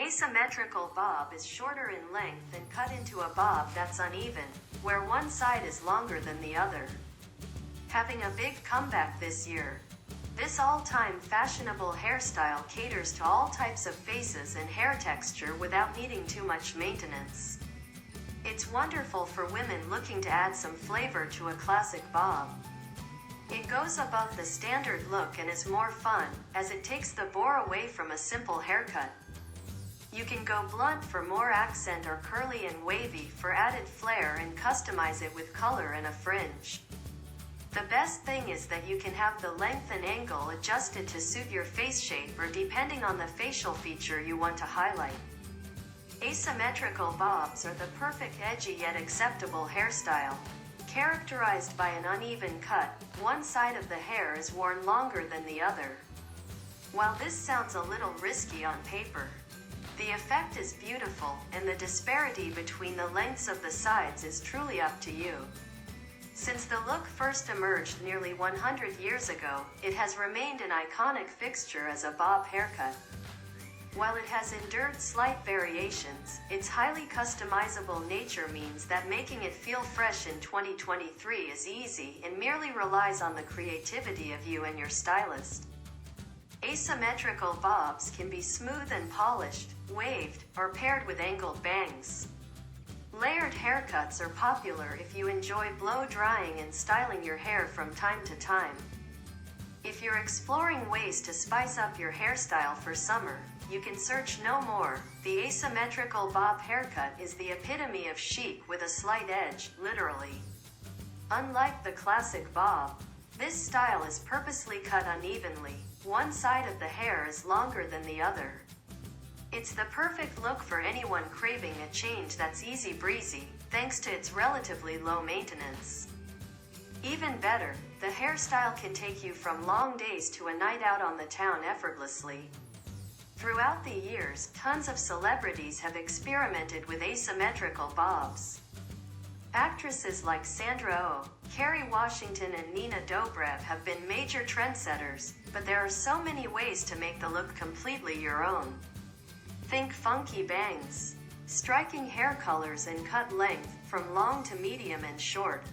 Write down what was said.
asymmetrical bob is shorter in length and cut into a bob that's uneven, where one side is longer than the other. Having a big comeback this year. This all-time fashionable hairstyle caters to all types of faces and hair texture without needing too much maintenance. It's wonderful for women looking to add some flavor to a classic bob. It goes above the standard look and is more fun, as it takes the bore away from a simple haircut. You can go blunt for more accent or curly and wavy for added flair and customize it with color and a fringe. The best thing is that you can have the length and angle adjusted to suit your face shape or depending on the facial feature you want to highlight. Asymmetrical bobs are the perfect edgy yet acceptable hairstyle. Characterized by an uneven cut, one side of the hair is worn longer than the other. While this sounds a little risky on paper, the effect is beautiful, and the disparity between the lengths of the sides is truly up to you. Since the look first emerged nearly 100 years ago, it has remained an iconic fixture as a bob haircut. While it has endured slight variations, its highly customizable nature means that making it feel fresh in 2023 is easy and merely relies on the creativity of you and your stylist. Asymmetrical bobs can be smooth and polished, waved, or paired with angled bangs. Layered haircuts are popular if you enjoy blow-drying and styling your hair from time to time. If you're exploring ways to spice up your hairstyle for summer, you can search no more. The asymmetrical bob haircut is the epitome of chic with a slight edge, literally. Unlike the classic bob, this style is purposely cut unevenly. One side of the hair is longer than the other. It's the perfect look for anyone craving a change that's easy-breezy, thanks to its relatively low maintenance. Even better, the hairstyle can take you from long days to a night out on the town effortlessly. Throughout the years, tons of celebrities have experimented with asymmetrical bobs. Actresses like Sandra Oh, Kerry Washington and Nina Dobrev have been major trendsetters, but there are so many ways to make the look completely your own. Think funky bangs, striking hair colors and cut length, from long to medium and short.